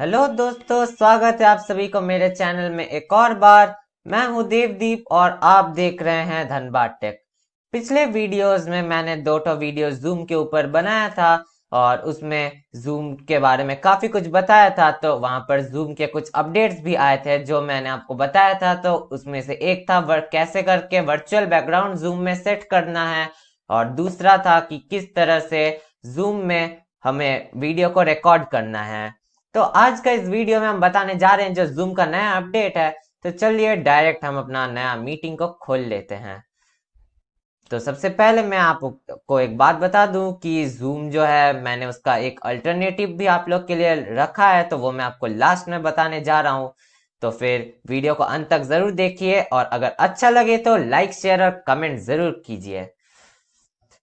Hello दोस्तों, स्वागत है आप सभी को मेरे चैनल में एक और बार। मैं हूं देवदीप और आप देख रहे हैं धनबाद टेक। पिछले वीडियोस में मैंने दो वीडियो जूम के ऊपर बनाया था और उसमें जूम के बारे में काफी कुछ बताया था। तो वहां पर जूम के कुछ अपडेट्स भी आए थे जो मैंने आपको बताया था। तो उसमें से एक था कैसे करके वर्चुअल बैकग्राउंड जूम में सेट करना है, और दूसरा था कि किस तरह से जूम में हमें वीडियो को रिकॉर्ड करना है। तो आज का इस वीडियो में हम बताने जा रहे हैं जो जूम का नया अपडेट है। तो चलिए डायरेक्ट हम अपना नया मीटिंग को खोल लेते हैं। तो सबसे पहले मैं आपको एक बात बता दूं कि जूम जो है मैंने उसका एक अल्टरनेटिव भी आप लोग के लिए रखा है, तो वो मैं आपको लास्ट में बताने जा रहा हूं। तो फिर वीडियो को अंत तक जरूर देखिए और अगर अच्छा लगे तो लाइक शेयर और कमेंट जरूर कीजिए।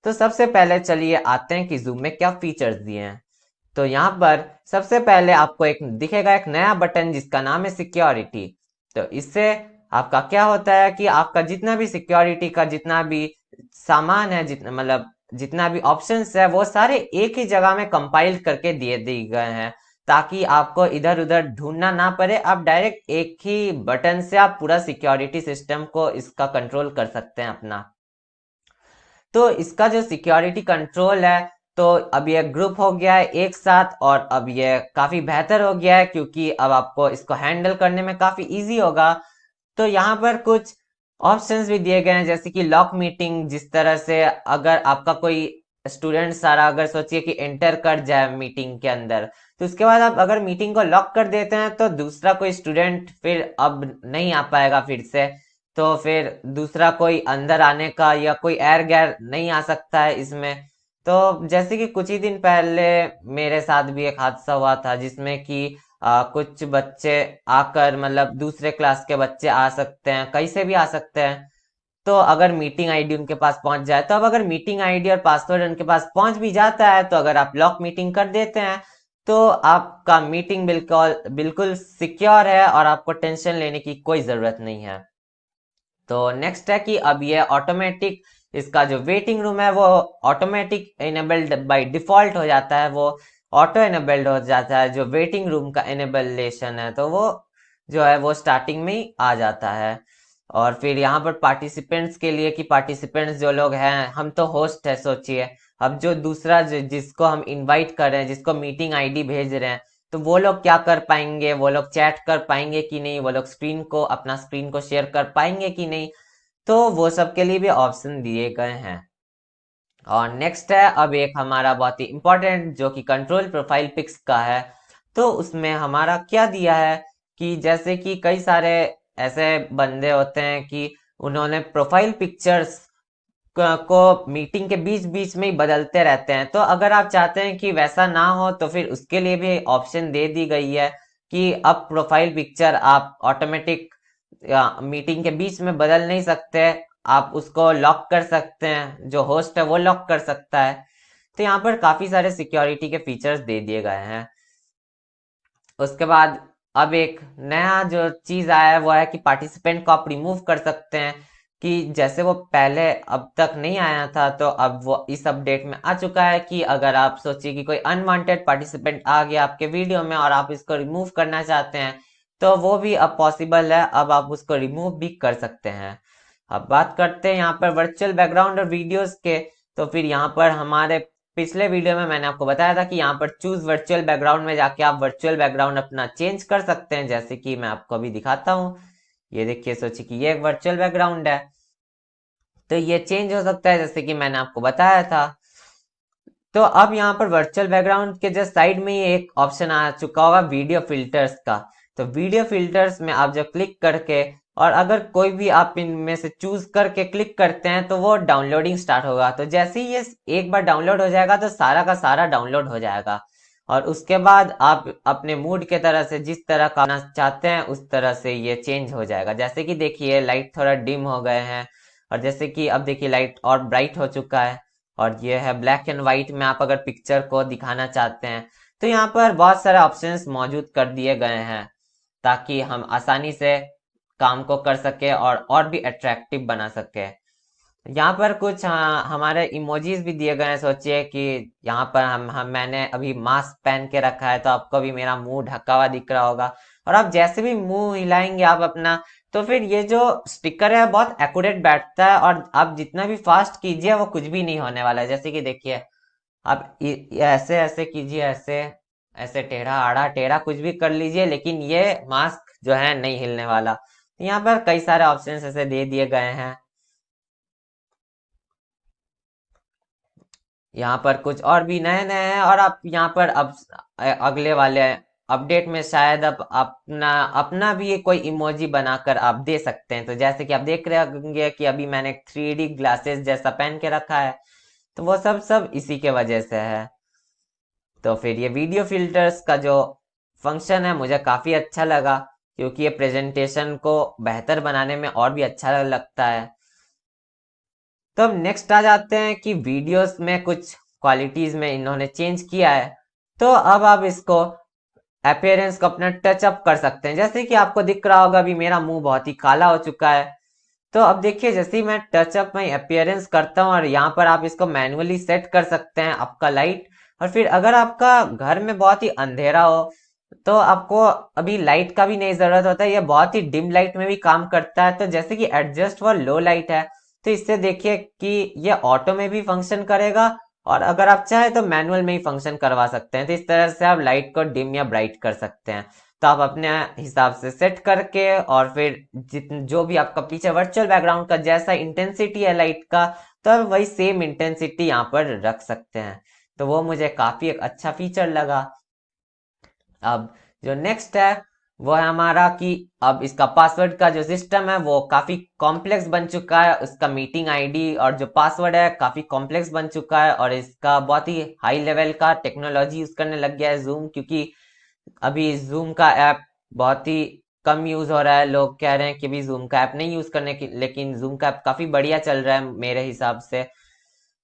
तो सबसे पहले चलिए आते हैं कि जूम में क्या फीचर्स दिए हैं। तो यहाँ पर सबसे पहले आपको एक दिखेगा एक नया बटन जिसका नाम है सिक्योरिटी। तो इससे आपका क्या होता है कि आपका जितना भी सिक्योरिटी का जितना भी सामान है, जितना मतलब जितना भी ऑप्शंस है, वो सारे एक ही जगह में कंपाइल करके दिए गए हैं, ताकि आपको इधर उधर ढूंढना ना पड़े। आप डायरेक्ट एक ही बटन से आप पूरा सिक्योरिटी सिस्टम को इसका कंट्रोल कर सकते हैं अपना। तो इसका जो सिक्योरिटी कंट्रोल है, तो अब ये ग्रुप हो गया है एक साथ, और अब ये काफी बेहतर हो गया है क्योंकि अब आपको इसको हैंडल करने में काफी इजी होगा। तो यहाँ पर कुछ ऑप्शंस भी दिए गए हैं जैसे कि लॉक मीटिंग, जिस तरह से अगर आपका कोई स्टूडेंट सारा अगर सोचिए कि एंटर कर जाए मीटिंग के अंदर, तो उसके बाद आप अगर मीटिंग को लॉक कर देते हैं तो दूसरा कोई स्टूडेंट फिर अब नहीं आ पाएगा फिर से। तो फिर दूसरा कोई अंदर आने का या कोई एर गैर नहीं आ सकता है इसमें। तो जैसे कि कुछ ही दिन पहले मेरे साथ भी एक हादसा हुआ था जिसमें कि कुछ बच्चे आकर मतलब दूसरे क्लास के बच्चे आ सकते हैं, कहीं से भी आ सकते हैं। तो अगर मीटिंग आईडी उनके पास पहुंच जाए, तो अब अगर मीटिंग आईडी और पासवर्ड उनके पास पहुंच भी जाता है, तो अगर आप लॉक मीटिंग कर देते हैं तो आपका मीटिंग बिल्कुल बिल्कुल सिक्योर है और आपको टेंशन लेने की कोई जरूरत नहीं है। तो नेक्स्ट है कि अब ये ऑटोमेटिक, इसका जो वेटिंग रूम है वो ऑटोमेटिक इनेबल्ड बाय डिफॉल्ट हो जाता है, वो ऑटो इनेबल्ड हो जाता है। जो वेटिंग रूम का इनेबलेशन है तो वो जो है वो स्टार्टिंग में ही आ जाता है। और फिर यहाँ पर पार्टिसिपेंट्स के लिए कि पार्टिसिपेंट्स जो लोग हैं, हम तो होस्ट है सोचिए, अब जो दूसरा जिसको हम इनवाइट कर रहे हैं, जिसको मीटिंग आईडी भेज रहे हैं, तो वो लोग क्या कर पाएंगे, वो लोग चैट कर पाएंगे कि नहीं, वो लोग अपना स्क्रीन को शेयर कर पाएंगे कि नहीं। तो वो सब के लिए भी ऑप्शन दिए गए हैं। और नेक्स्ट है अब एक हमारा बहुत ही इंपॉर्टेंट जो कि कंट्रोल प्रोफाइल पिक्स का है। तो उसमें हमारा क्या दिया है कि जैसे कि कई सारे ऐसे बंदे होते हैं कि उन्होंने प्रोफाइल पिक्चर्स को मीटिंग के बीच बीच में ही बदलते रहते हैं। तो अगर आप चाहते हैं कि वैसा ना हो तो फिर उसके लिए भी ऑप्शन दे दी गई है कि अब प्रोफाइल पिक्चर आप ऑटोमेटिक मीटिंग के बीच में बदल नहीं सकते, आप उसको लॉक कर सकते हैं, जो होस्ट है वो लॉक कर सकता है। तो यहाँ पर काफी सारे सिक्योरिटी के फीचर्स दे दिए गए हैं। उसके बाद अब एक नया जो चीज आया है वो है कि पार्टिसिपेंट को आप रिमूव कर सकते हैं, कि जैसे वो पहले अब तक नहीं आया था, तो अब वो इस अपडेट में आ चुका है कि अगर आप सोचिए कि कोई अनवांटेड पार्टिसिपेंट आ गया आपके वीडियो में और आप इसको रिमूव करना चाहते हैं, तो वो भी अब पॉसिबल है, अब आप उसको रिमूव भी कर सकते हैं। अब बात करते हैं यहाँ पर वर्चुअल बैकग्राउंड और वीडियोस के। तो फिर यहाँ पर हमारे पिछले वीडियो में मैंने आपको बताया था कि यहाँ पर चूज वर्चुअल बैकग्राउंड में जाके आप वर्चुअल बैकग्राउंड अपना चेंज कर सकते हैं, जैसे कि मैं आपको अभी दिखाता हूँ। ये देखिए, सोचिए कि ये एक वर्चुअल बैकग्राउंड है, तो ये चेंज हो सकता है जैसे कि मैंने आपको बताया था। तो अब यहाँ पर वर्चुअल बैकग्राउंड के जस्ट साइड में ही एक ऑप्शन आ चुका होगा वीडियो फिल्टर्स का। तो वीडियो फिल्टर्स में आप जब क्लिक करके, और अगर कोई भी आप इनमें से चूज करके क्लिक करते हैं, तो वो डाउनलोडिंग स्टार्ट होगा। तो जैसे ही ये एक बार डाउनलोड हो जाएगा तो सारा का सारा डाउनलोड हो जाएगा, और उसके बाद आप अपने मूड के तरह से जिस तरह का करना चाहते हैं उस तरह से ये चेंज हो जाएगा। जैसे कि देखिए लाइट थोड़ा डिम हो गए हैं, और जैसे कि अब देखिए लाइट और ब्राइट हो चुका है। और ये है ब्लैक एंड व्हाइट में, आप अगर पिक्चर को दिखाना चाहते हैं तो यहाँ पर बहुत सारे ऑप्शंस मौजूद कर दिए गए हैं, ताकि हम आसानी से काम को कर सके और भी अट्रैक्टिव बना सके। यहाँ पर कुछ हमारे इमोजीज भी दिए गए हैं। सोचिए कि यहाँ पर हम मैंने अभी मास्क पहन के रखा है, तो आपको भी मेरा मुंह ढका हुआ दिख रहा होगा। और आप जैसे भी मुंह हिलाएंगे आप अपना, तो फिर ये जो स्टिकर है बहुत एक्यूरेट बैठता है, और आप जितना भी फास्ट कीजिए वो कुछ भी नहीं होने वाला है। जैसे कि देखिए, आप ऐसे ऐसे कीजिए, ऐसे ऐसे टेढ़ा आड़ा टेढ़ा कुछ भी कर लीजिए, लेकिन ये मास्क जो है नहीं हिलने वाला। यहाँ पर कई सारे ऑप्शंस ऐसे दे दिए गए हैं। यहाँ पर कुछ और भी नए नए हैं, और आप यहाँ पर अब अगले वाले अपडेट में शायद अब अपना अपना भी ये कोई इमोजी बनाकर आप दे सकते हैं। तो जैसे कि आप देख रहे होंगे कि अभी मैंने 3D ग्लासेस जैसा पहन के रखा है, तो वो सब सब इसी के वजह से है। तो फिर ये वीडियो फिल्टर्स का जो फंक्शन है मुझे काफी अच्छा लगा, क्योंकि ये प्रेजेंटेशन को बेहतर बनाने में और भी अच्छा लगता है। तो अब नेक्स्ट आ जाते हैं कि वीडियोस में कुछ क्वालिटीज में इन्होंने चेंज किया है। तो अब आप इसको अपीयरेंस को अपना टच अप कर सकते हैं। जैसे कि आपको दिख रहा होगा अभी मेरा मुंह बहुत ही काला हो चुका है। तो अब देखिए, जैसे ही मैं टच अप माई अपीयरेंस करता हूँ, और यहाँ पर आप इसको मैनुअली सेट कर सकते हैं आपका लाइट। और फिर अगर आपका घर में बहुत ही अंधेरा हो, तो आपको अभी लाइट का भी नहीं जरूरत होता है, ये बहुत ही डिम लाइट में भी काम करता है। तो जैसे कि एडजस्ट फॉर लो लाइट है, तो इससे देखिए कि ये ऑटो में भी फंक्शन करेगा, और अगर आप चाहे तो मैनुअल में ही फंक्शन करवा सकते हैं। तो इस तरह से आप लाइट को डिम या ब्राइट कर सकते हैं। तो आप अपने हिसाब से सेट करके, और फिर जो भी आपका पीछे वर्चुअल बैकग्राउंड का जैसा इंटेंसिटी है लाइट का, तो आप वही सेम इंटेंसिटी यहाँ पर रख सकते हैं। तो वो मुझे काफी एक अच्छा फीचर लगा। अब जो नेक्स्ट है वो है हमारा कि अब इसका पासवर्ड का जो सिस्टम है वो काफी कॉम्प्लेक्स बन चुका है। उसका मीटिंग आईडी और जो पासवर्ड है काफी कॉम्प्लेक्स बन चुका है, और इसका बहुत ही हाई लेवल का टेक्नोलॉजी यूज करने लग गया है जूम। क्योंकि अभी जूम का ऐप बहुत ही कम यूज हो रहा है। लोग कह रहे हैं कि भी जूम का ऐप नहीं यूज करने की, लेकिन जूम का ऐप काफी बढ़िया चल रहा है मेरे हिसाब से।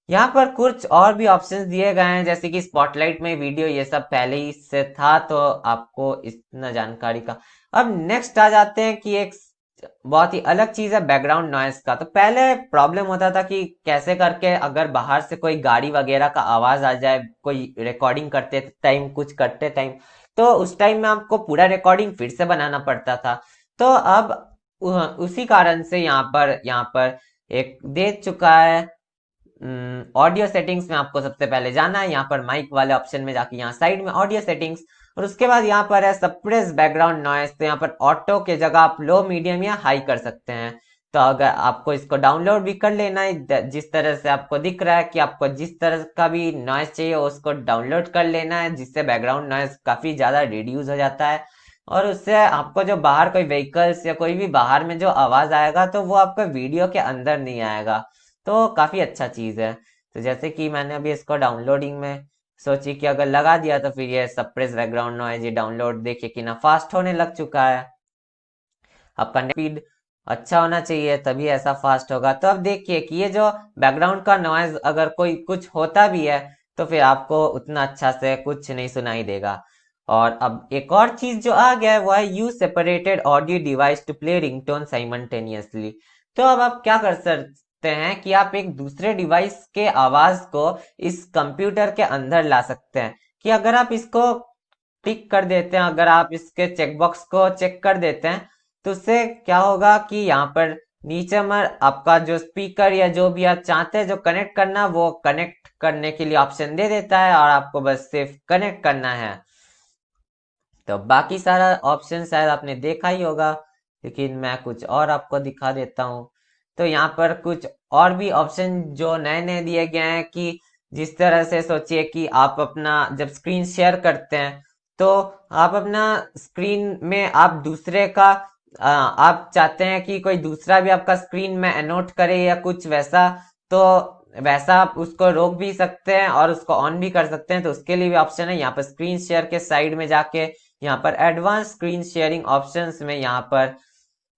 यहाँ पर कुछ और भी ऑप्शंस दिए गए हैं, जैसे कि स्पॉटलाइट में वीडियो, ये सब पहले ही से था, तो आपको इतना जानकारी का। अब नेक्स्ट आ जाते हैं कि एक बहुत ही अलग चीज है बैकग्राउंड नॉइस का। तो पहले प्रॉब्लम होता था कि कैसे करके अगर बाहर से कोई गाड़ी वगैरह का आवाज आ जाए, कोई रिकॉर्डिंग करते टाइम, कुछ करते टाइम, तो उस टाइम में आपको पूरा रिकॉर्डिंग फिर से बनाना पड़ता था। तो अब उसी कारण से यहाँ पर एक दे चुका है। ऑडियो सेटिंग्स में आपको सबसे पहले जाना है, यहाँ पर माइक वाले ऑप्शन में जाके यहाँ साइड में ऑडियो सेटिंग्स, और उसके बाद यहाँ पर है सप्रेस बैकग्राउंड नॉइस। तो यहाँ पर ऑटो के जगह आप लो, मीडियम या हाई कर सकते हैं। तो अगर आपको इसको डाउनलोड भी कर लेना है, जिस तरह से आपको दिख रहा है कि आपको जिस तरह का भी नॉइस चाहिए उसको डाउनलोड कर लेना है, जिससे बैकग्राउंड नॉइस काफी ज्यादा रिड्यूस हो जाता है। और उससे आपको जो बाहर कोई व्हीकल्स या कोई भी बाहर में जो आवाज आएगा, तो वो आपका वीडियो के अंदर नहीं आएगा। तो काफी अच्छा चीज है। तो जैसे कि मैंने अभी इसको डाउनलोडिंग में सोची कि अगर लगा दिया, तो फिर ये सप्रेस बैकग्राउंड नॉइज, ये डाउनलोड देखिए कि ना फास्ट होने लग चुका है। आपका नेट स्पीड अच्छा होना चाहिए, तभी ऐसा फास्ट होगा। तो अब देखिए कि ये जो बैकग्राउंड का नॉइज अगर कोई कुछ होता भी है, तो फिर आपको उतना अच्छा से कुछ नहीं सुनाई देगा। और अब एक और चीज जो आ गया है वो है use separated audio device to play ringtone simultaneously. तो अब आप क्या कर सकते हैं कि आप एक दूसरे डिवाइस के आवाज को इस कंप्यूटर के अंदर ला सकते हैं। कि अगर आप इसको टिक कर देते हैं, अगर आप इसके चेकबॉक्स को चेक कर देते हैं, तो उससे क्या होगा कि यहाँ पर नीचे में आपका जो स्पीकर या जो भी आप चाहते हैं जो कनेक्ट करना, वो कनेक्ट करने के लिए ऑप्शन दे देता है, और आपको बस सिर्फ कनेक्ट करना है। तो बाकी सारा ऑप्शन शायद आपने देखा ही होगा, लेकिन मैं कुछ और आपको दिखा देता हूँ। तो यहाँ पर कुछ और भी ऑप्शन जो नए नए दिए गए हैं, कि जिस तरह से सोचिए कि आप अपना जब स्क्रीन शेयर करते हैं, तो आप अपना स्क्रीन में आप दूसरे का आप चाहते हैं कि कोई दूसरा भी आपका स्क्रीन में एनोट करे या कुछ वैसा, तो वैसा आप उसको रोक भी सकते हैं और उसको ऑन भी कर सकते हैं। तो उसके लिए भी ऑप्शन है, यहाँ पर स्क्रीन शेयर के साइड में जाके यहाँ पर एडवांस स्क्रीन शेयरिंग ऑप्शंस में यहाँ पर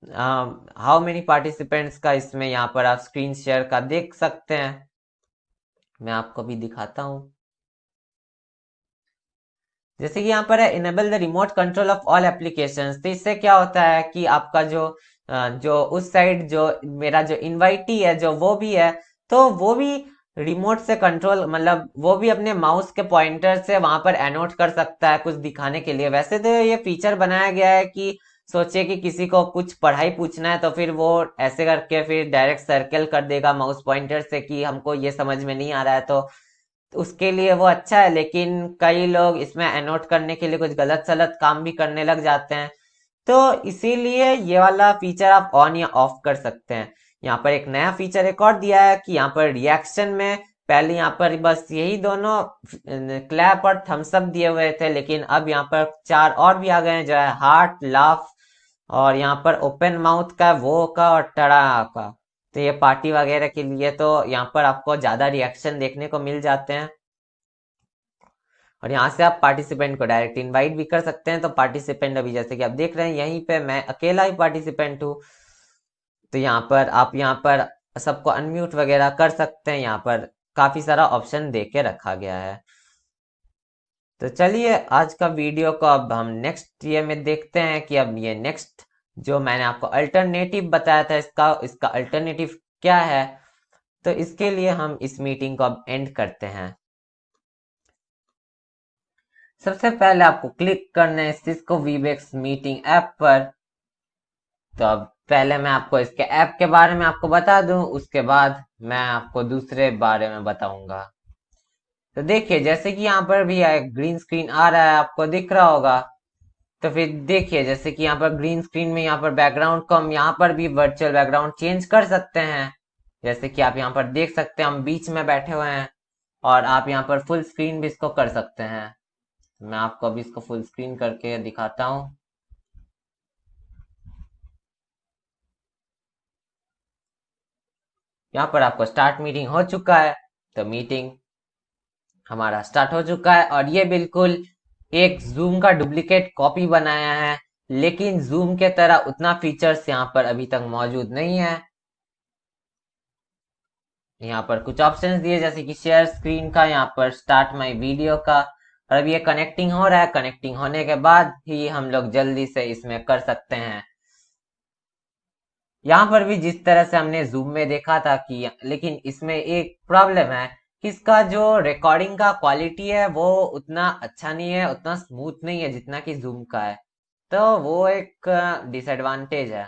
हाउ मेनी पार्टिसिपेंट्स का इसमें यहाँ पर आप स्क्रीन शेयर का देख सकते हैं। मैं आपको भी दिखाता हूँ। जैसे कि यहाँ पर है enable the remote control of all applications. तो इससे क्या होता है कि आपका जो जो उस साइड जो मेरा जो इनवाइटी है जो वो भी है, तो वो भी रिमोट से कंट्रोल, मतलब वो भी अपने माउस के पॉइंटर से वहां पर एनोट कर सकता है कुछ दिखाने के लिए। वैसे तो ये फीचर बनाया गया है कि सोचे कि किसी को कुछ पढ़ाई पूछना है तो फिर वो ऐसे करके फिर डायरेक्ट सर्कल कर देगा माउस पॉइंटर से कि हमको ये समझ में नहीं आ रहा है, तो उसके लिए वो अच्छा है। लेकिन कई लोग इसमें एनोट करने के लिए कुछ गलत सलत काम भी करने लग जाते हैं, तो इसीलिए ये वाला फीचर आप ऑन या ऑफ कर सकते हैं। यहाँ पर एक नया फीचर एक और दिया है कि यहाँ पर रिएक्शन में पहले यहाँ पर बस यही दोनों क्लैप और थम्स अप दिए हुए थे, लेकिन अब यहाँ पर चार और भी आ गए हैं, जो है हार्ट, लाफ, और यहाँ पर ओपन माउथ का, वो का, और टड़ा का। तो ये पार्टी वगैरह के लिए तो यहाँ पर आपको ज्यादा रिएक्शन देखने को मिल जाते हैं। और यहाँ से आप पार्टिसिपेंट को डायरेक्ट इनवाइट भी कर सकते हैं। तो पार्टिसिपेंट अभी जैसे कि आप देख रहे हैं यहीं पे मैं अकेला ही पार्टिसिपेंट हूँ, तो यहाँ पर आप यहाँ पर सबको अनम्यूट वगैरह कर सकते हैं। यहाँ पर काफी सारा ऑप्शन दे के रखा गया है। तो चलिए आज का वीडियो को अब हम नेक्स्ट ये में देखते हैं कि अब ये नेक्स्ट जो मैंने आपको अल्टरनेटिव बताया था इसका इसका अल्टरनेटिव क्या है। तो इसके लिए हम इस मीटिंग को अब एंड करते हैं। सबसे पहले आपको क्लिक करना है सिस्को वीबेक्स मीटिंग ऐप पर। तो अब पहले मैं आपको इसके ऐप के बारे में आपको बता दूं, उसके बाद मैं आपको दूसरे बारे में बताऊंगा। तो देखिए जैसे कि यहाँ पर भी एक ग्रीन स्क्रीन आ रहा है, आपको दिख रहा होगा। तो फिर देखिए जैसे कि यहाँ पर ग्रीन स्क्रीन में यहाँ पर बैकग्राउंड को हम यहाँ पर भी वर्चुअल बैकग्राउंड चेंज कर सकते हैं। जैसे कि आप यहाँ पर देख सकते हैं हम बीच में बैठे हुए हैं, और आप यहाँ पर फुल स्क्रीन भी इसको कर सकते हैं। मैं आपको अभी इसको फुल स्क्रीन करके दिखाता हूँ। यहाँ पर आपको स्टार्ट मीटिंग हो चुका है। तो मीटिंग हमारा स्टार्ट हो चुका है, और ये बिल्कुल एक जूम का डुप्लीकेट कॉपी बनाया है, लेकिन जूम के तरह उतना फीचर्स यहाँ पर अभी तक मौजूद नहीं है। यहाँ पर कुछ ऑप्शंस दिए जैसे कि शेयर स्क्रीन का, यहाँ पर स्टार्ट माय वीडियो का, और अब ये कनेक्टिंग हो रहा है। कनेक्टिंग होने के बाद ही हम लोग जल्दी से इसमें कर सकते हैं। यहाँ पर भी जिस तरह से हमने जूम में देखा था कि, लेकिन इसमें एक प्रॉब्लम है कि इसका जो रिकॉर्डिंग का क्वालिटी है वो उतना अच्छा नहीं है, उतना स्मूथ नहीं है जितना कि जूम का है। तो वो एक डिसएडवांटेज है।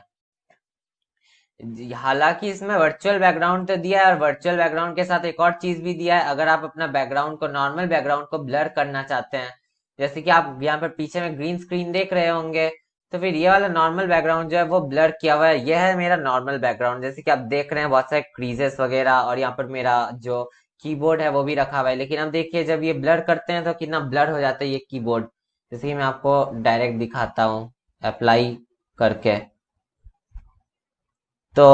हालांकि इसमें वर्चुअल बैकग्राउंड तो दिया है, और वर्चुअल बैकग्राउंड के साथ एक और चीज भी दिया है। अगर आप अपना बैकग्राउंड को, नॉर्मल बैकग्राउंड को ब्लर करना चाहते हैं, जैसे कि आप यहाँ पर पीछे में ग्रीन स्क्रीन देख रहे होंगे, तो फिर ये वाला नॉर्मल बैकग्राउंड जो है वो ब्लर किया हुआ है। यह है मेरा नॉर्मल बैकग्राउंड, जैसे कि आप देख रहे हैं बहुत सारे क्रीजेस वगैरह, और यहाँ पर मेरा जो कीबोर्ड है वो भी रखा हुआ है। लेकिन अब देखिए जब ये ब्लर करते हैं तो कितना ब्लर हो जाता है ये कीबोर्ड। जैसे कि मैं आपको डायरेक्ट दिखाता हूँ अप्लाई करके। तो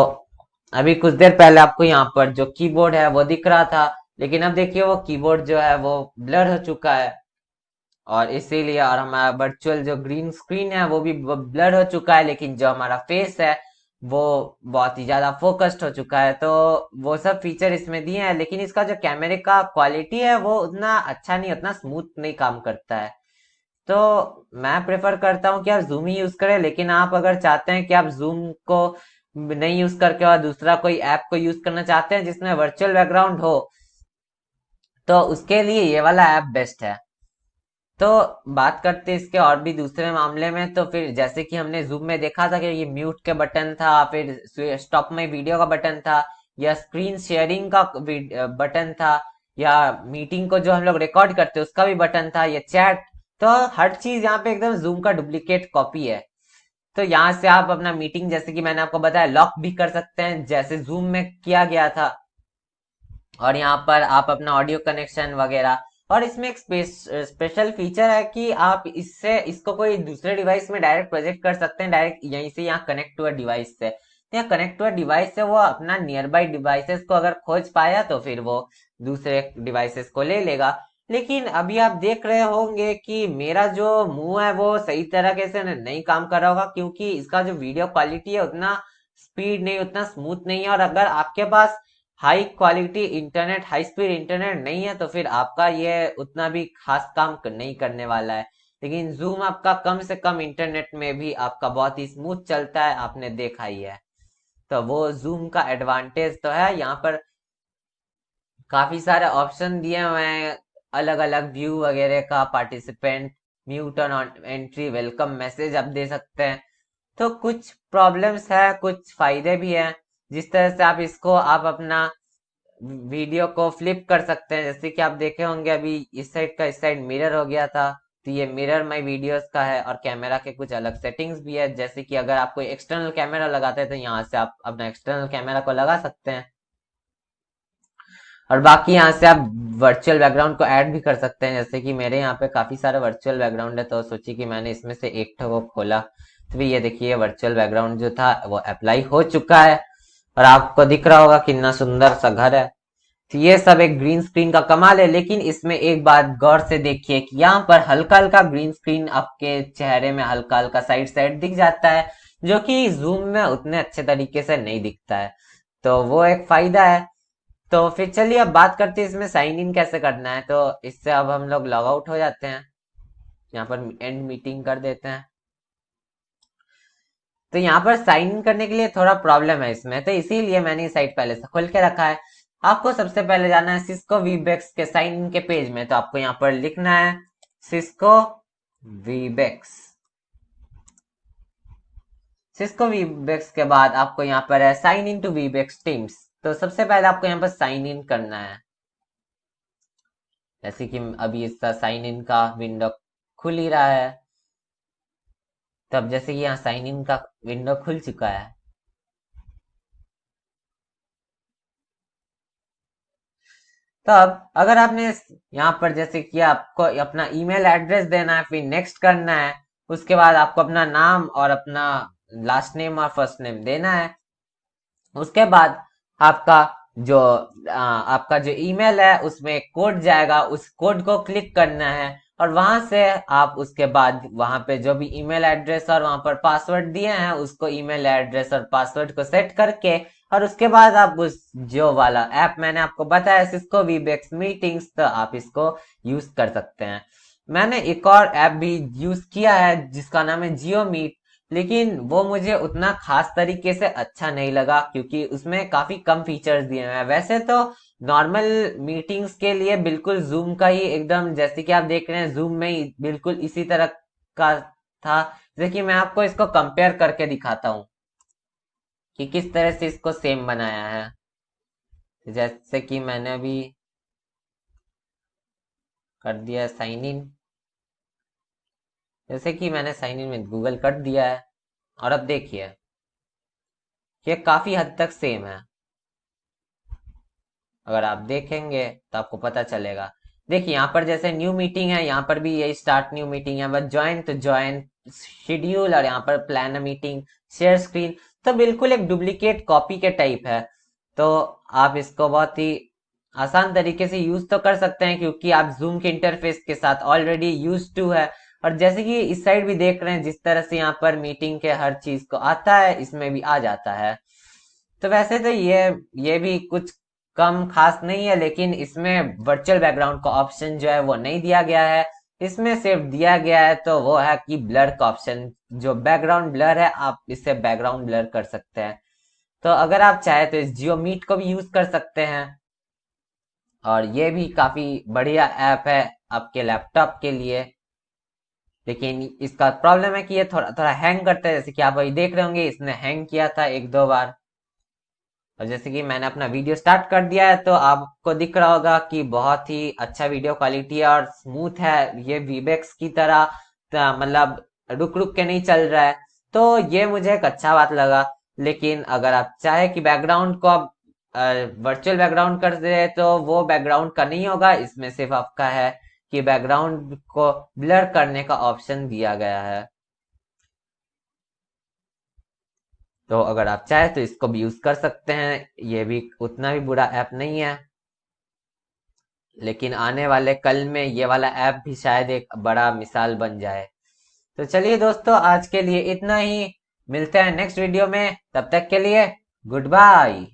अभी कुछ देर पहले आपको यहाँ पर जो कीबोर्ड है वो दिख रहा था, लेकिन अब देखिए वो कीबोर्ड जो है वो ब्लर हो चुका है, और इसीलिए, और हमारा वर्चुअल जो ग्रीन स्क्रीन है वो भी ब्लर हो चुका है, लेकिन जो हमारा फेस है वो बहुत ही ज्यादा फोकस्ड हो चुका है। तो वो सब फीचर इसमें दिए हैं, लेकिन इसका जो कैमरे का क्वालिटी है वो उतना अच्छा नहीं, उतना स्मूथ नहीं काम करता है। तो मैं प्रेफर करता हूँ कि आप जूम ही यूज करें। लेकिन आप अगर चाहते हैं कि आप जूम को नहीं यूज करके और दूसरा कोई ऐप को यूज करना चाहते हैं जिसमें वर्चुअल बैकग्राउंड हो, तो उसके लिए ये वाला ऐप बेस्ट है। तो बात करते हैं इसके और भी दूसरे मामले में। तो फिर जैसे कि हमने जूम में देखा था कि ये म्यूट के बटन था, फिर स्टॉप माई वीडियो का बटन था, या स्क्रीन शेयरिंग का बटन था, या मीटिंग को जो हम लोग रिकॉर्ड करते हैं उसका भी बटन था, या चैट। तो हर चीज यहाँ पे एकदम जूम का डुप्लीकेट कॉपी है। तो यहाँ से आप अपना मीटिंग, जैसे कि मैंने आपको बताया, लॉक भी कर सकते हैं जैसे जूम में किया गया था। और यहाँ पर आप अपना ऑडियो कनेक्शन वगैरह, और इसमें एक स्पेशल फीचर है कि आप इससे इसको कोई दूसरे डिवाइस में डायरेक्ट प्रोजेक्ट कर सकते हैं, डायरेक्ट यहीं से यहाँ कनेक्ट हुआ डिवाइस से। यहाँ कनेक्ट हुआ डिवाइस से वो अपना नियर बाई डिवाइसेस को अगर खोज पाया तो फिर वो दूसरे डिवाइसेस को ले लेगा। लेकिन अभी आप देख रहे होंगे कि मेरा जो मुंह है वो सही तरीके से नहीं काम कर रहा होगा, क्योंकि इसका जो वीडियो क्वालिटी है उतना स्पीड नहीं, उतना स्मूथ नहीं है। और अगर आपके पास high quality internet, high speed internet नहीं है, तो फिर आपका ये उतना भी खास काम नहीं करने वाला है। लेकिन जूम आपका कम से कम इंटरनेट में भी आपका बहुत ही स्मूथ चलता है, आपने देखा ही है। तो वो जूम का एडवांटेज तो है। यहाँ पर काफी सारे ऑप्शन दिए हुए हैं, अलग अलग व्यू वगैरह का, participant, mute on entry, welcome message आप दे सकते हैं। तो कुछ प्रॉब्लम्स है, कुछ फायदे भी हैं। जिस तरह से आप इसको आप अपना वीडियो को फ्लिप कर सकते हैं, जैसे कि आप देखे होंगे अभी इस साइड का इस साइड मिरर हो गया था, तो ये मिरर माई वीडियोस का है। और कैमरा के कुछ अलग सेटिंग्स भी है, जैसे कि अगर आप कोई एक्सटर्नल कैमरा लगाते हैं तो यहाँ से आप अपना एक्सटर्नल कैमरा को लगा सकते हैं। और बाकी यहाँ से आप वर्चुअल बैकग्राउंड को ऐड भी कर सकते हैं, जैसे कि मेरे यहाँ पे काफी सारे वर्चुअल बैकग्राउंड है, तो सोची कि मैंने इसमें से एक ठो को खोला। तो भी ये देखिए वर्चुअल बैकग्राउंड जो था वो अप्लाई हो चुका है, और आपको दिख रहा होगा कितना सुंदर सा घर है। तो ये सब एक ग्रीन स्क्रीन का कमाल है। लेकिन इसमें एक बात गौर से देखिए कि यहाँ पर हल्का हल्का ग्रीन स्क्रीन आपके चेहरे में हल्का हल्का साइड साइड दिख जाता है, जो कि जूम में उतने अच्छे तरीके से नहीं दिखता है। तो वो एक फायदा है। तो फिर चलिए अब बात करते हैं इसमें साइन इन कैसे करना है। तो इससे अब हम लोग लॉग आउट हो जाते हैं, यहाँ पर एंड मीटिंग कर देते हैं। तो यहाँ पर साइन इन करने के लिए थोड़ा प्रॉब्लम है इसमें, तो इसीलिए मैंने ये साइट पहले से खोल के रखा है। आपको सबसे पहले जाना है सिस्को वीबेक्स के साइन इन के पेज में। तो आपको यहाँ पर लिखना है सिस्को वीबेक्स। सिस्को वीबेक्स के बाद आपको यहाँ पर है साइन इन टू वीबेक्स टीम्स। तो सबसे पहले आपको यहाँ पर साइन इन करना है, जैसे कि अभी इसका साइन इन का विंडो खुल ही रहा है। तब जैसे कि यहाँ साइन इन का विंडो खुल चुका है। तब अगर आपने यहाँ पर जैसे कि आपको अपना ईमेल एड्रेस देना है, फिर नेक्स्ट करना है, उसके बाद आपको अपना नाम और अपना लास्ट नेम और फर्स्ट नेम देना है। उसके बाद आपका जो आपका जो ईमेल है उसमें एक कोड जाएगा, उस कोड को क्लिक करना है, और वहां से आप उसके बाद वहां पे जो भी ईमेल एड्रेस और वहां पर पासवर्ड दिए हैं उसको ईमेल एड्रेस और पासवर्ड को सेट करके, और उसके बाद आप उस जो वाला ऐप मैंने आपको बताया सिस्को वीबेक्स मीटिंग्स, तो आप इसको यूज कर सकते हैं। मैंने एक और ऐप भी यूज किया है जिसका नाम है जियो मीट, लेकिन वो मुझे उतना खास तरीके से अच्छा नहीं लगा, क्योंकि उसमें काफी कम फीचर्स दिए हुए हैं। वैसे तो नॉर्मल मीटिंग्स के लिए बिल्कुल जूम का ही एकदम, जैसे कि आप देख रहे हैं जूम में ही बिल्कुल इसी तरह का था। जैसे कि मैं आपको इसको कंपेयर करके दिखाता हूँ कि किस तरह से इसको सेम बनाया है। जैसे कि मैंने अभी कर दिया साइन इन, जैसे कि मैंने साइन इन में गूगल कर दिया है, और अब देखिए ये काफी हद तक सेम है। अगर आप देखेंगे तो आपको पता चलेगा। देखिए यहाँ पर जैसे न्यू मीटिंग है, यहाँ पर भी यही स्टार्ट न्यू मीटिंग है, बस ज्वाइन तो ज्वाइन, शेड्यूल, और यहाँ पर plan a meeting, share screen. तो बिल्कुल एक डुप्लीकेट कॉपी के टाइप है। तो आप इसको बहुत ही आसान तरीके से यूज तो कर सकते हैं, क्योंकि आप जूम के इंटरफेस के साथ ऑलरेडी यूज टू है। और जैसे कि इस साइड भी देख रहे हैं जिस तरह से यहाँ पर मीटिंग के हर चीज को आता है, इसमें भी आ जाता है। तो वैसे तो ये भी कुछ कम खास नहीं है, लेकिन इसमें वर्चुअल बैकग्राउंड का ऑप्शन जो है वो नहीं दिया गया है। इसमें सिर्फ दिया गया है तो वो है कि ब्लर का ऑप्शन, जो बैकग्राउंड ब्लर है आप इससे बैकग्राउंड ब्लर कर सकते हैं। तो अगर आप चाहे तो इस जियो मीट को भी यूज कर सकते हैं, और ये भी काफी बढ़िया ऐप है आपके लैपटॉप के लिए। लेकिन इसका प्रॉब्लम है कि ये थोड़ा थोड़ा हैंग करता है, जैसे कि आप अभी देख रहे होंगे इसने हैंग किया था एक दो बार। और जैसे कि मैंने अपना वीडियो स्टार्ट कर दिया है तो आपको दिख रहा होगा कि बहुत ही अच्छा वीडियो क्वालिटी है और स्मूथ है, ये वीबेक्स की तरह मतलब रुक रुक के नहीं चल रहा है। तो ये मुझे एक अच्छा बात लगा। लेकिन अगर आप चाहे कि बैकग्राउंड को आप वर्चुअल बैकग्राउंड कर दे तो वो बैकग्राउंड का नहीं होगा, इसमें सिर्फ आपका है कि बैकग्राउंड को ब्लर करने का ऑप्शन दिया गया है। तो अगर आप चाहे तो इसको भी यूज कर सकते हैं, ये भी उतना भी बुरा ऐप नहीं है। लेकिन आने वाले कल में ये वाला ऐप भी शायद एक बड़ा मिसाल बन जाए। तो चलिए दोस्तों, आज के लिए इतना ही। मिलते हैं नेक्स्ट वीडियो में, तब तक के लिए गुड बाय।